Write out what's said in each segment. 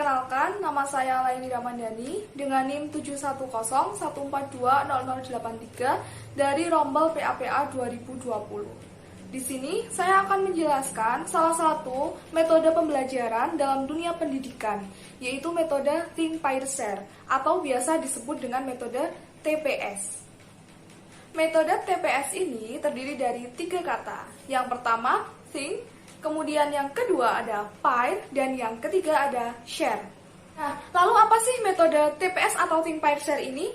Perkenalkan, nama saya Laini Ramandani dengan NIM 71014200083 dari Rombel PAPA 2020. Di sini saya akan menjelaskan salah satu metode pembelajaran dalam dunia pendidikan, yaitu metode Think, Pair, Share atau biasa disebut dengan metode TPS. Metode TPS ini terdiri dari 3 kata. Yang pertama, think, kemudian yang kedua ada pair, dan yang ketiga ada share. Nah, lalu apa sih metode TPS atau Think, Pair, Share ini?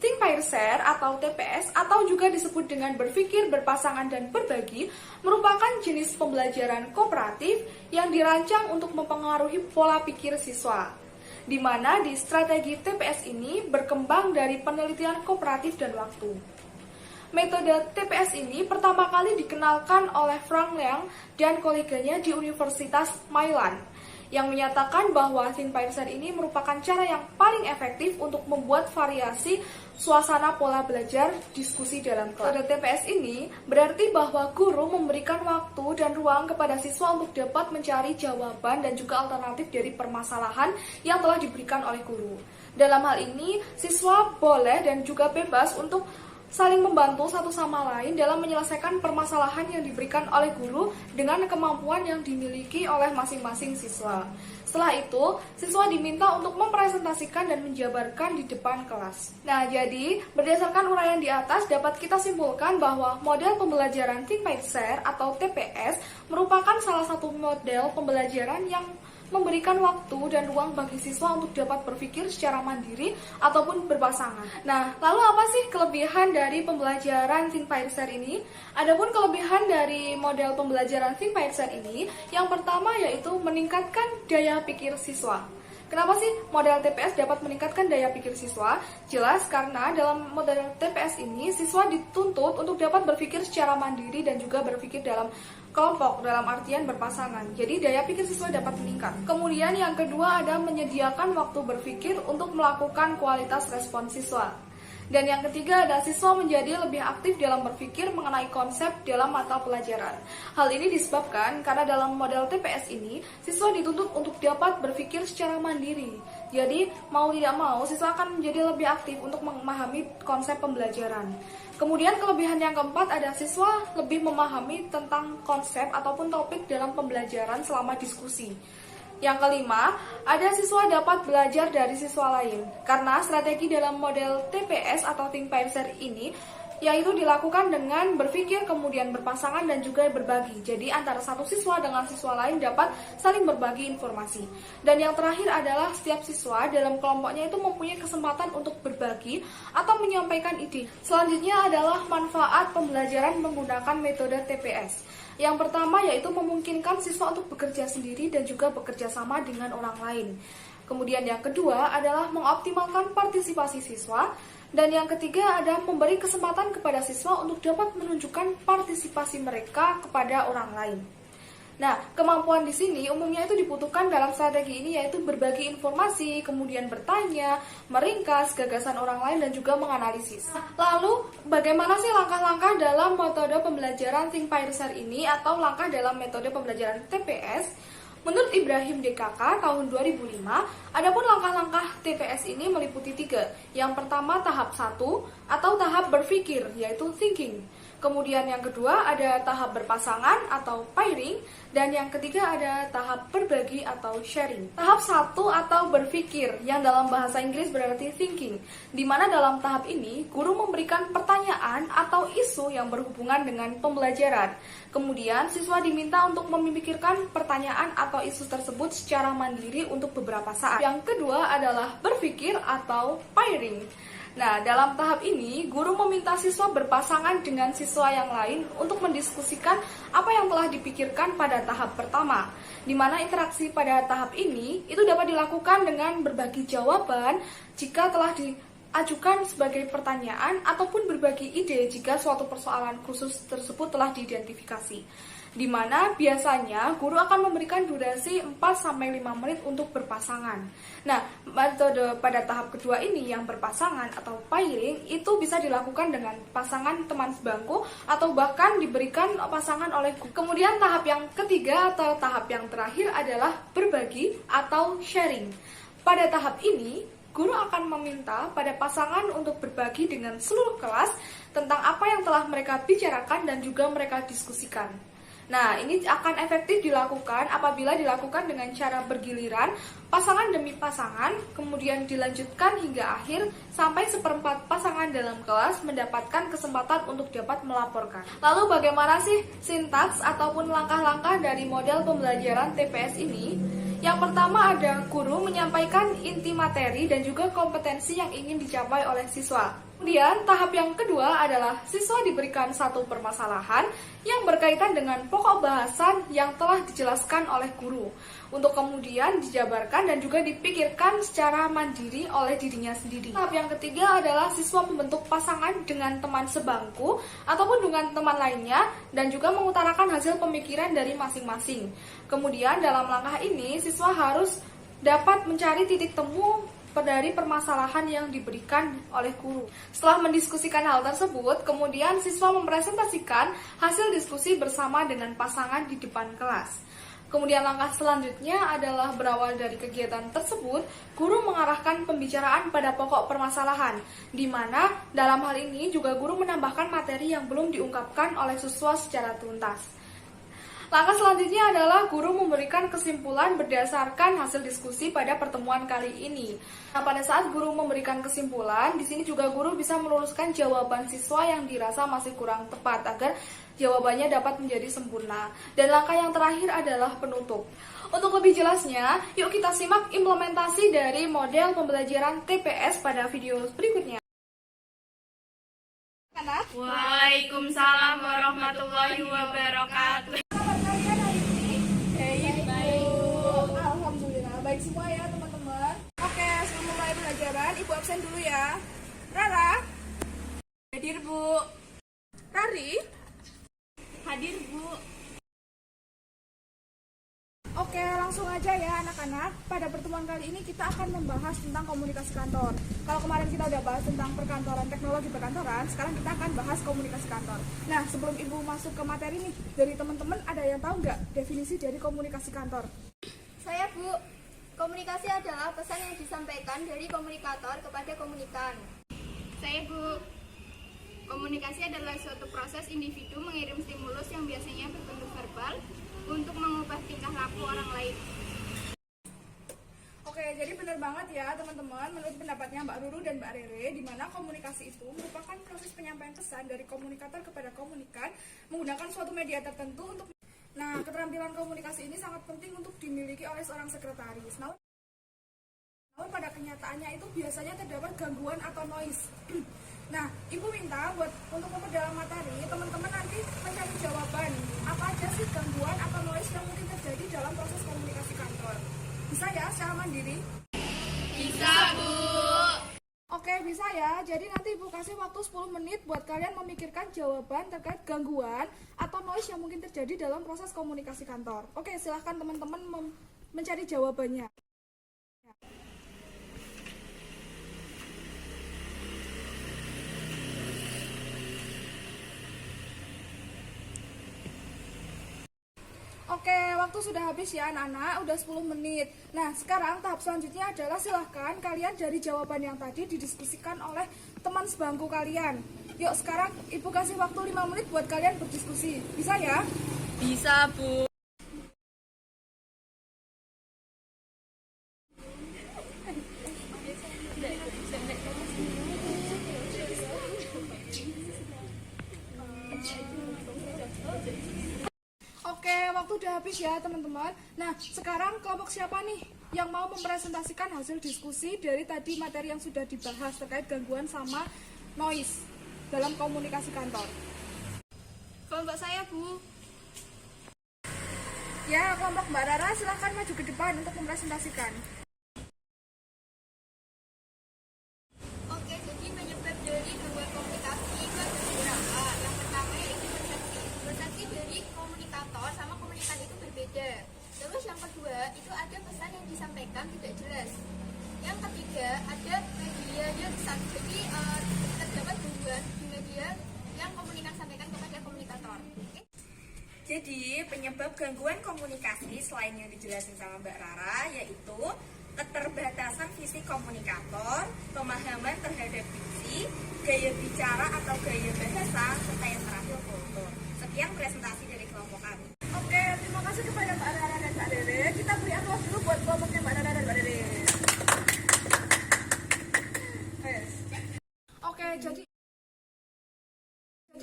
Think, Pair, Share atau TPS atau juga disebut dengan berpikir, berpasangan, dan berbagi merupakan jenis pembelajaran kooperatif yang dirancang untuk mempengaruhi pola pikir siswa, di mana di strategi TPS ini berkembang dari penelitian kooperatif dan waktu. Metode TPS ini pertama kali dikenalkan oleh Frank Liang dan koleganya di Universitas Maryland, yang menyatakan bahwa Think, Pair, Share ini merupakan cara yang paling efektif untuk membuat variasi suasana pola belajar diskusi dalam kelas. Metode TPS ini berarti bahwa guru memberikan waktu dan ruang kepada siswa untuk dapat mencari jawaban dan juga alternatif dari permasalahan yang telah diberikan oleh guru. Dalam hal ini, siswa boleh dan juga bebas untuk saling membantu satu sama lain dalam menyelesaikan permasalahan yang diberikan oleh guru dengan kemampuan yang dimiliki oleh masing-masing siswa. Setelah itu, siswa diminta untuk mempresentasikan dan menjabarkan di depan kelas. Nah, jadi berdasarkan uraian di atas dapat kita simpulkan bahwa model pembelajaran Think, Pair, Share atau TPS merupakan salah satu model pembelajaran yang memberikan waktu dan ruang bagi siswa untuk dapat berpikir secara mandiri ataupun berpasangan. Nah, lalu apa sih kelebihan dari pembelajaran Think, Pair, Share ini? Adapun kelebihan dari model pembelajaran Think, Pair, Share ini, yang pertama yaitu meningkatkan daya pikir siswa. Kenapa sih model TPS dapat meningkatkan daya pikir siswa? Jelas karena dalam model TPS ini, siswa dituntut untuk dapat berpikir secara mandiri dan juga berpikir dalam kelompok, dalam artian berpasangan. Jadi daya pikir siswa dapat meningkat. Kemudian yang kedua ada menyediakan waktu berpikir untuk melakukan kualitas respon siswa. Dan yang ketiga ada siswa menjadi lebih aktif dalam berpikir mengenai konsep dalam mata pelajaran. Hal ini disebabkan karena dalam model TPS ini, siswa dituntut untuk dapat berpikir secara mandiri. Jadi, mau tidak mau, siswa akan menjadi lebih aktif untuk memahami konsep pembelajaran. Kemudian kelebihan yang keempat ada siswa lebih memahami tentang konsep ataupun topik dalam pembelajaran selama diskusi. Yang kelima, ada siswa dapat belajar dari siswa lain. Karena strategi dalam model TPS atau Think, Pair, Share ini yaitu dilakukan dengan berpikir, kemudian berpasangan, dan juga berbagi. Jadi antara satu siswa dengan siswa lain dapat saling berbagi informasi. Dan yang terakhir adalah setiap siswa dalam kelompoknya itu mempunyai kesempatan untuk berbagi atau menyampaikan ide. Selanjutnya adalah manfaat pembelajaran menggunakan metode TPS. Yang pertama yaitu memungkinkan siswa untuk bekerja sendiri dan juga bekerja sama dengan orang lain. Kemudian yang kedua adalah mengoptimalkan partisipasi siswa. Dan yang ketiga ada memberi kesempatan kepada siswa untuk dapat menunjukkan partisipasi mereka kepada orang lain. Nah, kemampuan di sini umumnya itu dibutuhkan dalam strategi ini yaitu berbagi informasi, kemudian bertanya, meringkas gagasan orang lain dan juga menganalisis. Lalu, bagaimana sih langkah-langkah dalam metode pembelajaran Think, Pair, Share ini atau langkah dalam metode pembelajaran TPS? Menurut Ibrahim DKK tahun 2005, adapun langkah-langkah TPS ini meliputi 3. Yang pertama tahap 1 atau tahap berpikir yaitu thinking. Kemudian yang kedua ada tahap berpasangan atau pairing, dan yang ketiga ada tahap berbagi atau sharing. Tahap 1 atau berpikir yang dalam bahasa Inggris berarti thinking, di mana dalam tahap ini guru memberikan pertanyaan atau isu yang berhubungan dengan pembelajaran. Kemudian siswa diminta untuk memikirkan pertanyaan atau isu tersebut secara mandiri untuk beberapa saat. Yang kedua adalah berpikir atau pairing. Nah, dalam tahap ini, guru meminta siswa berpasangan dengan siswa yang lain untuk mendiskusikan apa yang telah dipikirkan pada tahap pertama, di mana interaksi pada tahap ini itu dapat dilakukan dengan berbagi jawaban jika telah diajukan sebagai pertanyaan ataupun berbagi ide jika suatu persoalan khusus tersebut telah diidentifikasi. di mana biasanya guru akan memberikan durasi 4-5 menit untuk berpasangan. Nah, metode pada tahap kedua ini yang berpasangan atau pairing itu bisa dilakukan dengan pasangan teman sebangku atau bahkan diberikan pasangan oleh guru. Kemudian tahap yang ketiga atau tahap yang terakhir adalah berbagi atau sharing. Pada tahap ini, guru akan meminta pada pasangan untuk berbagi dengan seluruh kelas tentang apa yang telah mereka bicarakan dan juga mereka diskusikan. Nah, ini akan efektif dilakukan apabila dilakukan dengan cara bergiliran, pasangan demi pasangan, kemudian dilanjutkan hingga akhir sampai seperempat pasangan dalam kelas mendapatkan kesempatan untuk dapat melaporkan. Lalu bagaimana sih sintaks ataupun langkah-langkah dari model pembelajaran TPS ini? Yang pertama ada guru menyampaikan inti materi dan juga kompetensi yang ingin dicapai oleh siswa. Kemudian tahap yang kedua adalah siswa diberikan satu permasalahan yang berkaitan dengan pokok bahasan yang telah dijelaskan oleh guru untuk kemudian dijabarkan dan juga dipikirkan secara mandiri oleh dirinya sendiri. Tahap yang ketiga adalah siswa membentuk pasangan dengan teman sebangku ataupun dengan teman lainnya dan juga mengutarakan hasil pemikiran dari masing-masing. Kemudian dalam langkah ini siswa harus dapat mencari titik temu dari permasalahan yang diberikan oleh guru. Setelah mendiskusikan hal tersebut, kemudian siswa mempresentasikan hasil diskusi bersama dengan pasangan di depan kelas. Kemudian langkah selanjutnya adalah berawal dari kegiatan tersebut, guru mengarahkan pembicaraan pada pokok permasalahan, di mana dalam hal ini juga guru menambahkan materi yang belum diungkapkan oleh siswa secara tuntas. Langkah selanjutnya adalah guru memberikan kesimpulan berdasarkan hasil diskusi pada pertemuan kali ini. Nah, pada saat guru memberikan kesimpulan, di sini juga guru bisa meluruskan jawaban siswa yang dirasa masih kurang tepat agar jawabannya dapat menjadi sempurna. Dan langkah yang terakhir adalah penutup. Untuk lebih jelasnya, yuk kita simak implementasi dari model pembelajaran TPS pada video berikutnya. Waalaikumsalam warahmatullahi wabarakatuh. Alhamdulillah, baik semua ya teman-teman. Oke, sebelum mulai pelajaran, Ibu absen dulu ya. Rara? Hadir, Bu. Rari? Hadir, Bu. Oke, langsung aja ya anak-anak. Pada pertemuan kali ini kita akan membahas tentang komunikasi kantor. Kalau kemarin kita udah bahas tentang perkantoran, teknologi perkantoran, sekarang kita akan bahas komunikasi kantor. Nah, sebelum Ibu masuk ke materi nih, dari teman-teman ada yang tahu nggak definisi dari komunikasi kantor? Saya, Bu. Komunikasi adalah pesan yang disampaikan dari komunikator kepada komunikan. Saya, Bu. Komunikasi adalah suatu proses individu mengirim stimulus yang biasanya berbentuk verbal untuk mengubah tingkah laku orang lain. Oke, jadi benar banget ya teman-teman, menurut pendapatnya Mbak Ruru dan Mbak Rere, di mana komunikasi itu merupakan proses penyampaian pesan dari komunikator kepada komunikan menggunakan suatu media tertentu untuk. Nah, keterampilan komunikasi ini sangat penting untuk dimiliki oleh seorang sekretaris. Namun pada kenyataannya itu biasanya terdapat gangguan atau noise. Nah, Ibu minta untuk memperdalam materi, teman-teman nanti mencari jawaban apa aja sih gangguan atau noise yang mungkin terjadi dalam proses komunikasi kantor. Bisa ya secara mandiri? Bisa, Bu. Oke, bisa ya. Jadi nanti Ibu kasih waktu 10 menit buat kalian memikirkan jawaban terkait gangguan atau noise yang mungkin terjadi dalam proses komunikasi kantor. Oke, silahkan teman-teman mencari jawabannya. Oke, waktu sudah habis ya anak-anak, udah 10 menit. Nah, sekarang tahap selanjutnya adalah silahkan kalian dari jawaban yang tadi didiskusikan oleh teman sebangku kalian. Yuk, sekarang Ibu kasih waktu 5 menit buat kalian berdiskusi. Bisa ya? Bisa, Bu. Oke, waktu udah habis ya teman-teman. Nah, sekarang kelompok siapa nih yang mau mempresentasikan hasil diskusi dari tadi materi yang sudah dibahas terkait gangguan sama noise dalam komunikasi kantor? Kelompok saya, Bu. Ya, kelompok Mbak Rara silahkan maju ke depan untuk mempresentasikan. Oke, jadi penyebab dari gangguan komunikasi itu ada beberapa. Yang pertama yaitu persepsi. Persepsi dari komunikator Jadi penyebab gangguan komunikasi selain yang dijelasin sama Mbak Rara yaitu keterbatasan fisik komunikator, pemahaman terhadap diksi, gaya bicara atau gaya bahasa, serta yang terakhir kultur. Sekian presentasi dari kelompok kami. Oke, terima kasih kepada Mbak Rara dan Mbak Dede. Kita beri aplaus dulu buat kelompoknya Mbak Rara dan Mbak Dede. Oke, jadi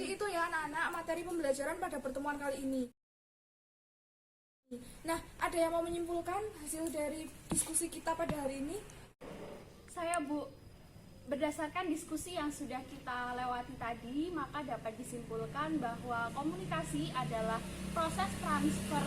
itu ya anak-anak materi pembelajaran pada pertemuan kali ini. Nah, ada yang mau menyimpulkan hasil dari diskusi kita pada hari ini? Saya Bu, berdasarkan diskusi yang sudah kita lewati tadi, maka dapat disimpulkan bahwa komunikasi adalah proses transfer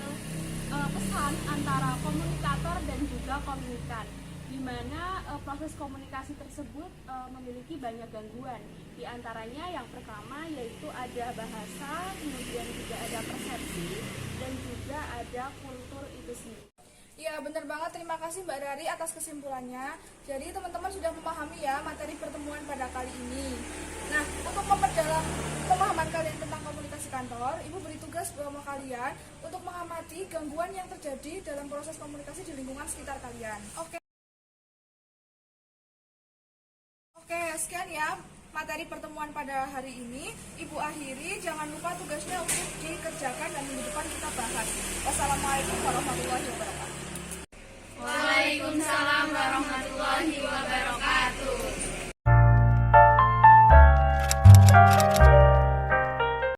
pesan antara komunikator dan juga komunikan, di mana proses komunikasi tersebut memiliki banyak gangguan. Di antaranya yang pertama yaitu ada bahasa, kemudian juga ada persepsi, dan juga ada kultur itu sendiri. Ya, benar banget. Terima kasih Mbak Rari atas kesimpulannya. Jadi teman-teman sudah memahami ya materi pertemuan pada kali ini. Nah, untuk memperdalam pemahaman kalian tentang komunikasi kantor, Ibu beri tugas bersama kalian untuk mengamati gangguan yang terjadi dalam proses komunikasi di lingkungan sekitar kalian. Oke, sekian ya materi pertemuan pada hari ini. Ibu akhiri, jangan lupa tugasnya untuk dikerjakan dan minggu depan kita bahas. Wassalamualaikum warahmatullahi wabarakatuh. Waalaikumsalam warahmatullahi wabarakatuh.